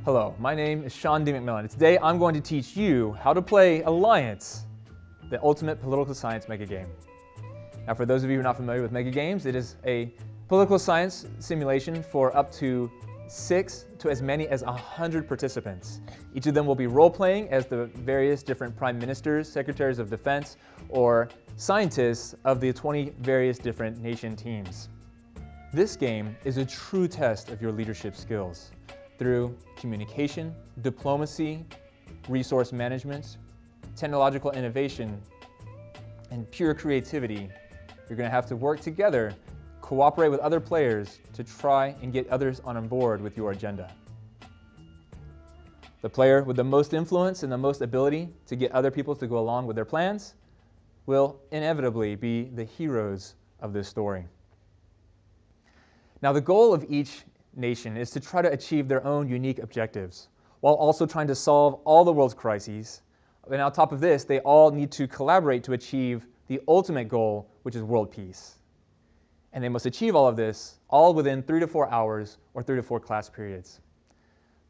Hello, my name is Sean D. McMillan, and today I'm going to teach you how to play Alliance, the ultimate political science mega game. Now, for those of you who are not familiar with mega games, it is a political science simulation for up to 6 to as many as 100 participants. Each of them will be role-playing as the various different prime ministers, secretaries of defense, or scientists of the 20 various different nation teams. This game is a true test of your leadership skills. Through communication, diplomacy, resource management, technological innovation, and pure creativity, you're going to have to work together, cooperate with other players to try and get others on board with your agenda. The player with the most influence and the most ability to get other people to go along with their plans will inevitably be the heroes of this story. Now, the goal of each nation is to try to achieve their own unique objectives, while also trying to solve all the world's crises. And on top of this, they all need to collaborate to achieve the ultimate goal, which is world peace. And they must achieve all of this all within 3 to 4 hours or 3 to 4 class periods.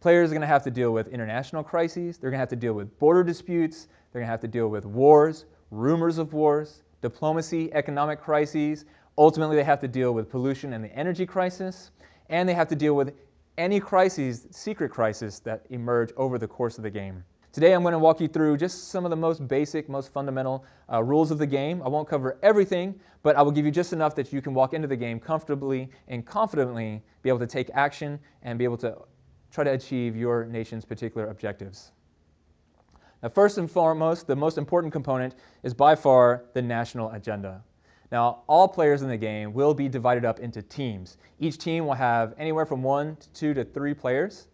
Players are going to have to deal with international crises, they're going to have to deal with border disputes, they're going to have to deal with wars, rumors of wars, diplomacy, economic crises. Ultimately, they have to deal with pollution and the energy crisis, and they have to deal with any crises, secret crises that emerge over the course of the game. Today I'm going to walk you through just some of the most basic, most fundamental rules of the game. I won't cover everything, but I will give you just enough that you can walk into the game comfortably and confidently, be able to take action and be able to try to achieve your nation's particular objectives. Now, first and foremost, the most important component is by far the national agenda. Now, all players in the game will be divided up into teams. Each team will have anywhere from 1 to 2 to 3 players.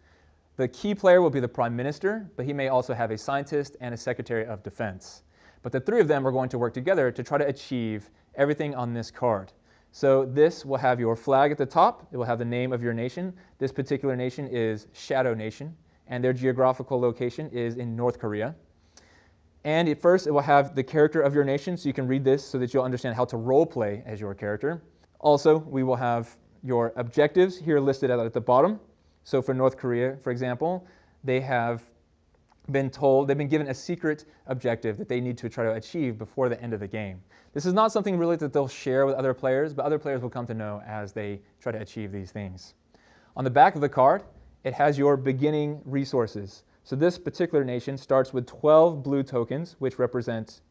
The key player will be the prime minister, but he may also have a scientist and a secretary of defense. But the 3 of them are going to work together to try to achieve everything on this card. So this will have your flag at the top. It will have the name of your nation. This particular nation is Shadow Nation, and their geographical location is in North Korea. And at first, it will have the character of your nation, so you can read this so that you'll understand how to role play as your character. Also, we will have your objectives here listed out at the bottom. So for North Korea, for example, they've been given a secret objective that they need to try to achieve before the end of the game. This is not something really that they'll share with other players, but other players will come to know as they try to achieve these things. On the back of the card, it has your beginning resources. So this particular nation starts with 12 blue tokens, which represent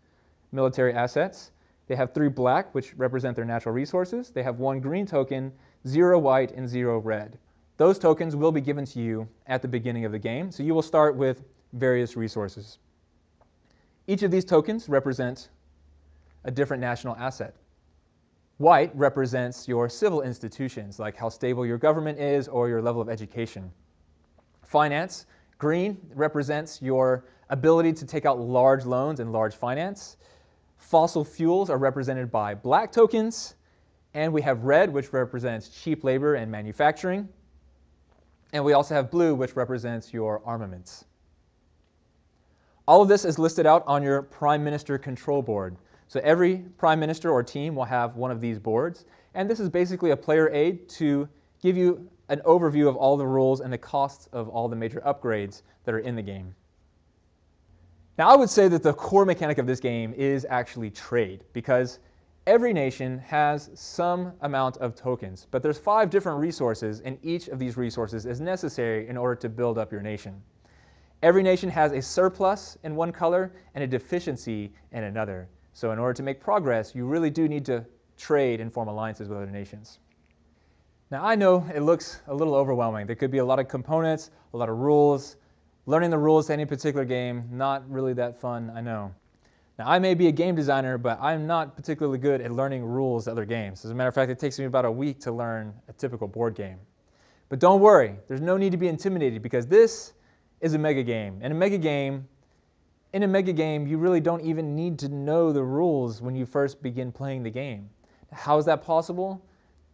military assets. They have 3 black, which represent their natural resources. They have 1 green token, 0 white, and 0 red. Those tokens will be given to you at the beginning of the game, so you will start with various resources. Each of these tokens represent a different national asset. White represents your civil institutions, like how stable your government is or your level of education. Finance. Green represents your ability to take out large loans and large finance. Fossil fuels are represented by black tokens. And we have red, which represents cheap labor and manufacturing. And we also have blue, which represents your armaments. All of this is listed out on your Prime Minister control board. So every Prime Minister or team will have one of these boards. And this is basically a player aid to give you an overview of all the rules and the costs of all the major upgrades that are in the game. Now, I would say that the core mechanic of this game is actually trade, because every nation has some amount of tokens, but there's 5 different resources, and each of these resources is necessary in order to build up your nation. Every nation has a surplus in one color and a deficiency in another. So in order to make progress, you really do need to trade and form alliances with other nations. Now, I know it looks a little overwhelming. There could be a lot of components, a lot of rules. Learning the rules to any particular game, not really that fun, I know. Now, I may be a game designer, but I'm not particularly good at learning rules to other games. As a matter of fact, it takes me about a week to learn a typical board game. But don't worry, there's no need to be intimidated, because this is a mega game. And in a mega game, you really don't even need to know the rules when you first begin playing the game. How is that possible?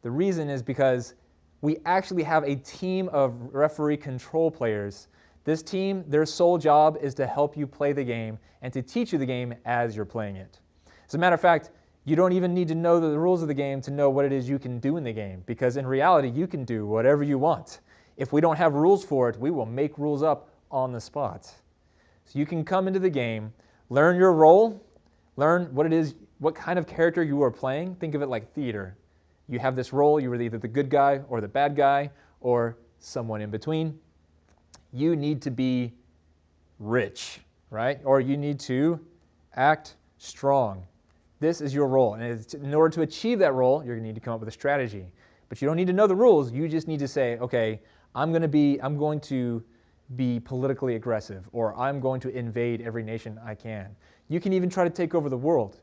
The reason is because we actually have a team of referee control players. This team, their sole job is to help you play the game and to teach you the game as you're playing it. As a matter of fact, you don't even need to know the rules of the game to know what it is you can do in the game, because in reality, you can do whatever you want. If we don't have rules for it, we will make rules up on the spot. So you can come into the game, learn your role, learn what it is, what kind of character you are playing. Think of it like theater. You have this role, you are either the good guy or the bad guy or someone in between. You need to be rich, right? Or you need to act strong. This is your role. And in order to achieve that role, you're going to need to come up with a strategy. But you don't need to know the rules. You just need to say, okay, I'm going to be politically aggressive, or I'm going to invade every nation I can. You can even try to take over the world.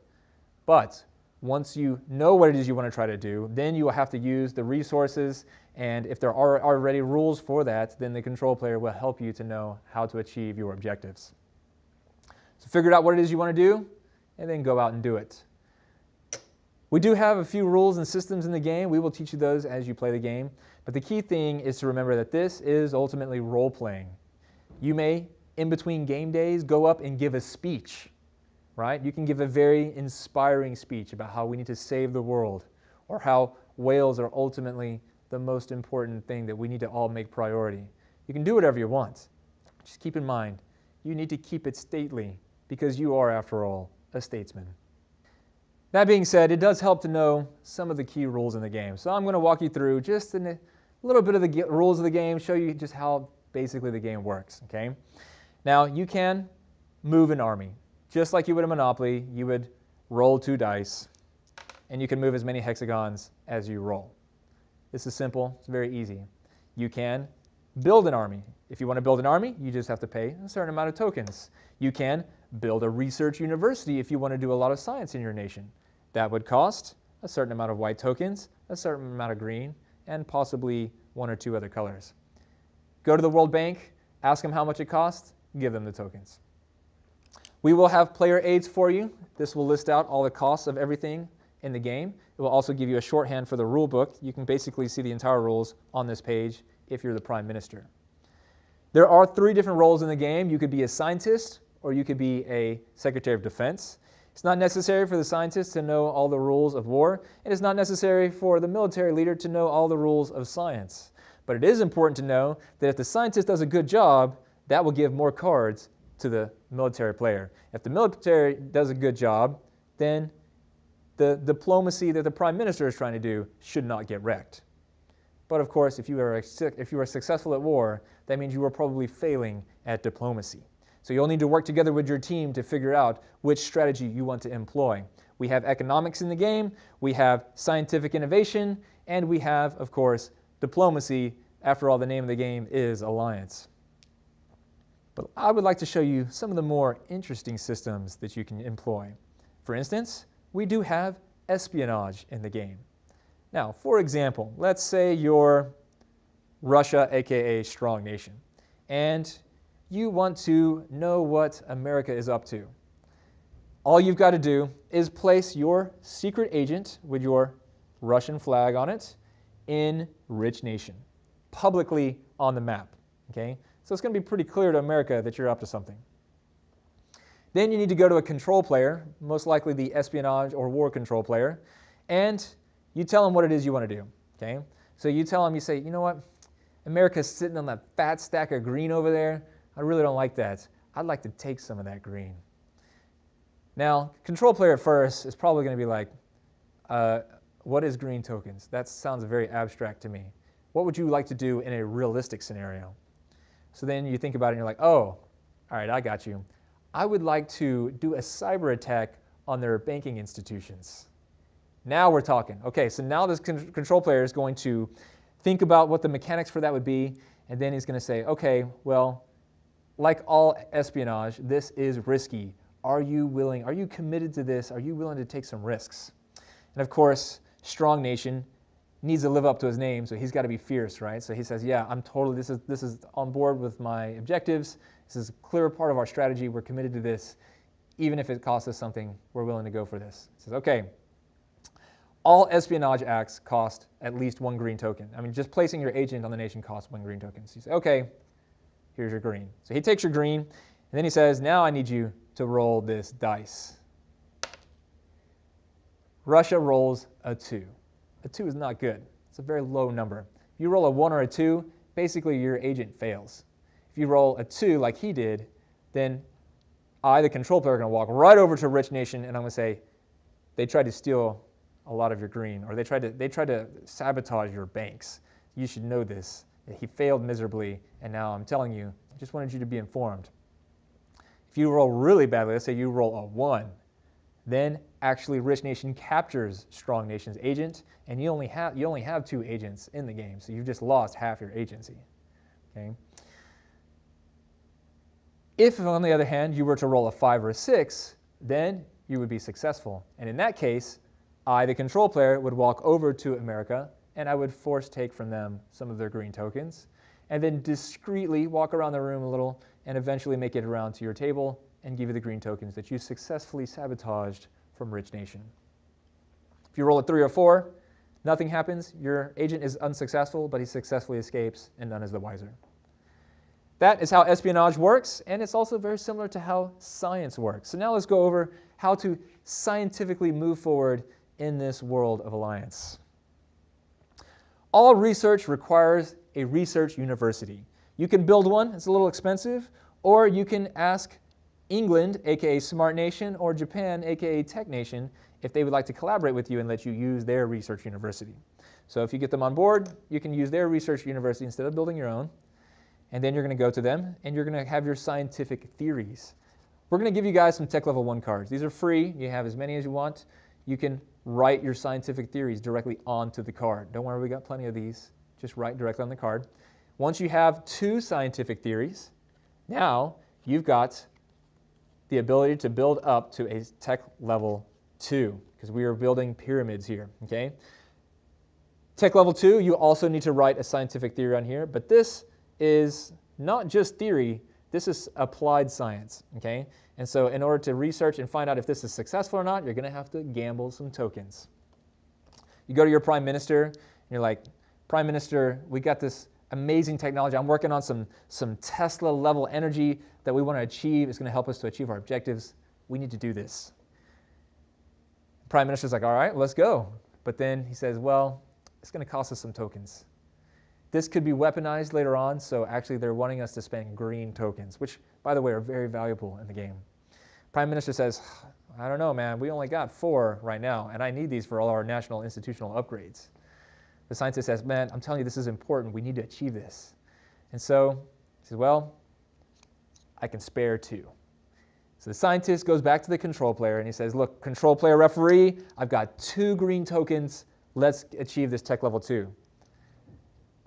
But once you know what it is you want to try to do, then you will have to use the resources, and if there are already rules for that, then the control player will help you to know how to achieve your objectives. So figure out what it is you want to do, and then go out and do it. We do have a few rules and systems in the game. We will teach you those as you play the game. But the key thing is to remember that this is ultimately role-playing. You may, in between game days, go up and give a speech, right? You can give a very inspiring speech about how we need to save the world, or how whales are ultimately the most important thing that we need to all make priority. You can do whatever you want. Just keep in mind, you need to keep it stately, because you are, after all, a statesman. That being said, it does help to know some of the key rules in the game. So I'm going to walk you through just a little bit of the rules of the game, show you just how basically the game works, okay? Now, you can move an army. Just like you would in Monopoly, you would roll 2 dice, and you can move as many hexagons as you roll. This is simple. It's very easy. You can build an army. If you want to build an army, you just have to pay a certain amount of tokens. You can build a research university if you want to do a lot of science in your nation. That would cost a certain amount of white tokens, a certain amount of green, and possibly 1 or 2 other colors. Go to the World Bank, ask them how much it costs, give them the tokens. We will have player aids for you. This will list out all the costs of everything in the game. It will also give you a shorthand for the rule book. You can basically see the entire rules on this page if you're the Prime Minister. There are 3 different roles in the game. You could be a scientist, or you could be a Secretary of Defense. It's not necessary for the scientist to know all the rules of war, and it's not necessary for the military leader to know all the rules of science. But it is important to know that if the scientist does a good job, that will give more cards to the military player. If the military does a good job, then the diplomacy that the Prime Minister is trying to do should not get wrecked. But of course, if you are successful at war, that means you are probably failing at diplomacy. So you'll need to work together with your team to figure out which strategy you want to employ. We have economics in the game, we have scientific innovation, and we have, of course, diplomacy. After all, the name of the game is Alliance. But I would like to show you some of the more interesting systems that you can employ. For instance, we do have espionage in the game. Now, for example, let's say you're Russia, aka Strong Nation, and you want to know what America is up to. All you've got to do is place your secret agent with your Russian flag on it in Rich Nation, publicly on the map, okay? So it's going to be pretty clear to America that you're up to something. Then you need to go to a control player, most likely the espionage or war control player, and you tell them what it is you want to do, okay? So you tell them, you say, you know what, America's sitting on that fat stack of green over there. I really don't like that. I'd like to take some of that green. Now, control player at first is probably going to be like, what is green tokens? That sounds very abstract to me. What would you like to do in a realistic scenario? So then you think about it and you're like, oh, all right, I got you. I would like to do a cyber attack on their banking institutions. Now we're talking. Okay, so now this control player is going to think about what the mechanics for that would be, and then he's going to say, okay, well, like all espionage, this is risky. Are you willing? Are you committed to this? Are you willing to take some risks? And of course, Strong Nation needs to live up to his name, so he's got to be fierce, right? So he says, yeah, I'm totally, this is on board with my objectives. This is a clear part of our strategy. We're committed to this. Even if it costs us something, we're willing to go for this. He says, okay, all espionage acts cost at least 1 green token. I mean, just placing your agent on the nation costs 1 green token. So you say, okay, here's your green. So he takes your green, and then he says, now I need you to roll this dice. Russia rolls a 2. A 2 is not good. It's a very low number. If you roll a 1 or a 2, basically your agent fails. If you roll a 2 like he did, then I, the control player, are going to walk right over to a rich nation, and I'm going to say, they tried to steal a lot of your green, or they tried to sabotage your banks. You should know this. He failed miserably, and now I'm telling you, I just wanted you to be informed. If you roll really badly, let's say you roll a 1, then actually rich nation captures strong nation's agent, and you only have 2 agents in the game, so you've just lost half your agency. Okay. If, on the other hand, you were to roll a 5 or a 6, then you would be successful. And in that case, I, the control player, would walk over to America, and I would force take from them some of their green tokens, and then discreetly walk around the room a little, and eventually make it around to your table and give you the green tokens that you successfully sabotaged from Rich Nation. If you roll a 3 or 4, nothing happens. Your agent is unsuccessful, but he successfully escapes, and none is the wiser. That is how espionage works, and it's also very similar to how science works. So now let's go over how to scientifically move forward in this world of alliance. All research requires a research university. You can build one, it's a little expensive, or you can ask England, aka Smart Nation, or Japan, aka Tech Nation, if they would like to collaborate with you and let you use their research university. So if you get them on board, you can use their research university instead of building your own. And then you're going to go to them, and you're going to have your scientific theories. We're going to give you guys some Tech Level 1 cards. These are free. You have as many as you want. You can write your scientific theories directly onto the card. Don't worry, we got plenty of these. Just write directly on the card. Once you have 2 scientific theories, now you've got the ability to build up to a Tech Level 2, because we are building pyramids here, okay? Tech Level 2, you also need to write a scientific theory on here, but this is not just theory, this is applied science, okay? And so in order to research and find out if this is successful or not, you're going to have to gamble some tokens. You go to your prime minister, and you're like, Prime Minister, we got this amazing technology. I'm working on some Tesla-level energy that we want to achieve. It's going to help us to achieve our objectives. We need to do this. The Prime Minister's like, all right, let's go. But then he says, well, it's going to cost us some tokens. This could be weaponized later on, so actually they're wanting us to spend green tokens, which, by the way, are very valuable in the game. Prime Minister says, I don't know, man. We only got 4 right now, and I need these for all our national institutional upgrades. The scientist says, man, I'm telling you, this is important. We need to achieve this. And so he says, well, I can spare 2. So the scientist goes back to the control player, and he says, look, control player referee, I've got 2 green tokens. Let's achieve this Tech Level 2.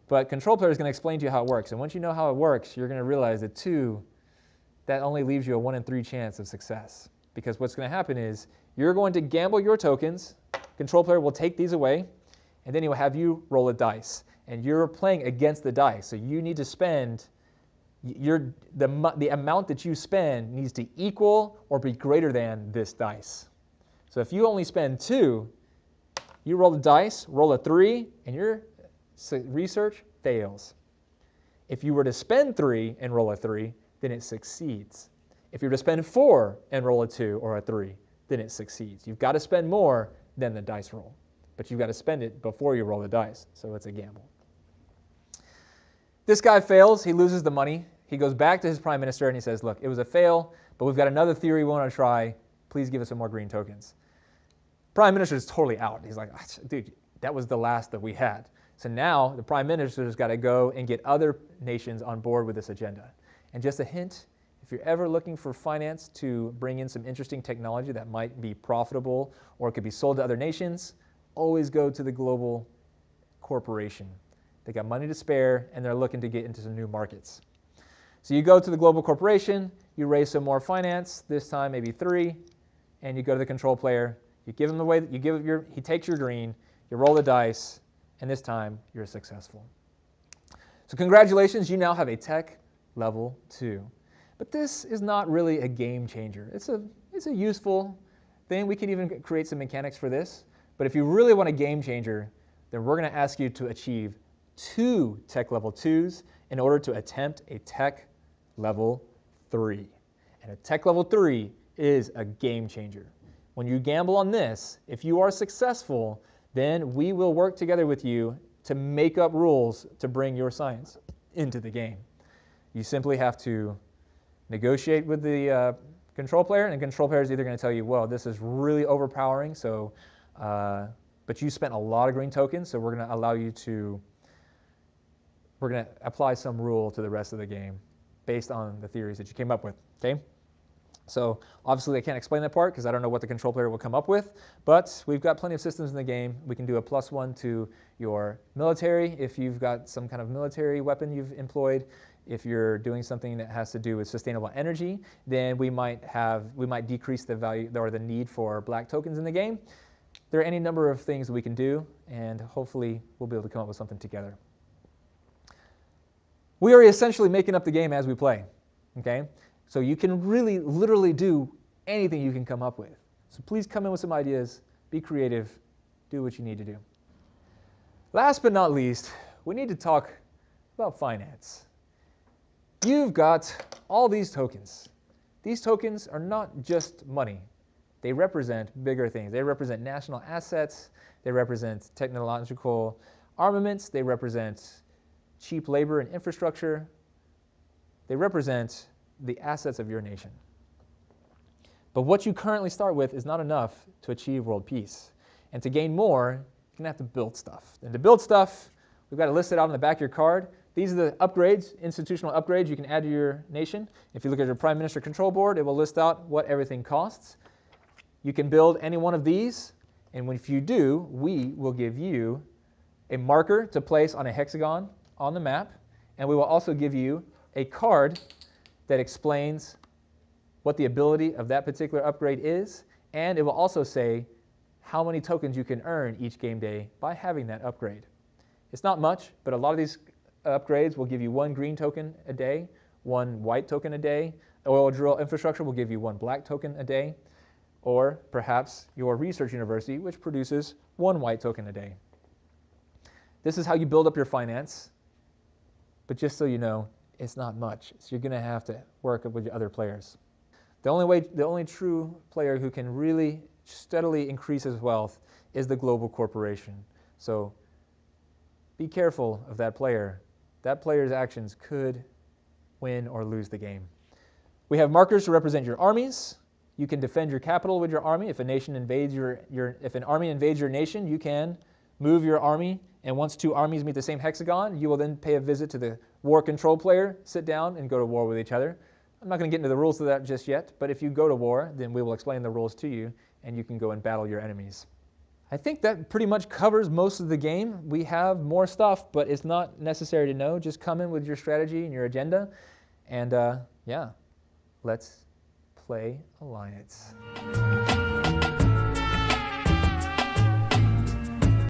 But control player is going to explain to you how it works. And once you know how it works, you're going to realize that 2, that only leaves you a 1 in 3 chance of success. Because what's going to happen is you're going to gamble your tokens. Control player will take these away, and then he will have you roll a dice. And you're playing against the dice. So you need to spend, the amount that you spend needs to equal or be greater than this dice. So if you only spend 2, you roll the dice, roll a 3, and your research fails. If you were to spend 3 and roll a 3, then it succeeds. If you were to spend 4 and roll a 2 or a 3, then it succeeds. You've got to spend more than the dice roll, but you've got to spend it before you roll the dice, so it's a gamble. This guy fails. He loses the money. He goes back to his prime minister and he says, look, it was a fail, but we've got another theory we want to try. Please give us some more green tokens. Prime minister is totally out. He's like, dude, that was the last that we had. So now the prime minister's got to go and get other nations on board with this agenda. And just a hint, if you're ever looking for finance to bring in some interesting technology that might be profitable or it could be sold to other nations, always go to the global corporation. They got money to spare and they're looking to get into some new markets. So you go to the global corporation, you raise some more finance, this time maybe 3, and you go to the control player, you give him the way, he takes your green, you roll the dice, and this time you're successful. So congratulations, you now have a Tech Level 2. But this is not really a game changer. It's a useful thing. We can even create some mechanics for this. But if you really want a game changer, then we're going to ask you to achieve 2 Tech Level 2s in order to attempt a Tech Level 3. And a Tech Level 3 is a game changer. When you gamble on this, if you are successful, then we will work together with you to make up rules to bring your science. into the game. You simply have to negotiate with the control player, and the control player is either going to tell you, well, this is really overpowering, so, but you spent a lot of green tokens, so we're going to allow you to, we're going to apply some rule to the rest of the game based on the theories that you came up with, okay? So obviously I can't explain that part because I don't know what the control player will come up with, but we've got plenty of systems in the game. We can do a +1 to your military if you've got some kind of military weapon you've employed. If you're doing something that has to do with sustainable energy, then we might decrease the value or the need for black tokens in the game. There are any number of things that we can do, and hopefully we'll be able to come up with something together. We are essentially making up the game as we play, okay? So you can really, literally do anything you can come up with. So please come in with some ideas, be creative, do what you need to do. Last but not least, we need to talk about finance. You've got all these tokens. These tokens are not just money. They represent bigger things. They represent national assets. They represent technological armaments. They represent cheap labor and infrastructure. They represent the assets of your nation. But what you currently start with is not enough to achieve world peace. And to gain more, you're going to have to build stuff. And to build stuff, we've got it listed out on the back of your card. These are the upgrades, institutional upgrades you can add to your nation. If you look at your Prime Minister Control Board, it will list out what everything costs. You can build any one of these, and if you do, we will give you a marker to place on a hexagon on the map, and we will also give you a card that explains what the ability of that particular upgrade is, and it will also say how many tokens you can earn each game day by having that upgrade. It's not much, but a lot of these upgrades will give you 1 green token a day, 1 white token a day. Oil drill infrastructure will give you 1 black token a day, or perhaps your research university, which produces 1 white token a day. This is how you build up your finance, but just so you know, it's not much. So you're going to have to work with your other players. The only true player who can really steadily increase his wealth is the global corporation. So be careful of that player. That player's actions could win or lose the game. We have markers to represent your armies. You can defend your capital with your army. If a nation invades if an army invades your nation, you can move your army, and once 2 armies meet the same hexagon, you will then pay a visit to the war control player, sit down, and go to war with each other. I'm not going to get into the rules of that just yet, but if you go to war, then we will explain the rules to you, and you can go and battle your enemies. I think that pretty much covers most of the game. We have more stuff, but it's not necessary to know. Just come in with your strategy and your agenda, and yeah, let's play Alliance.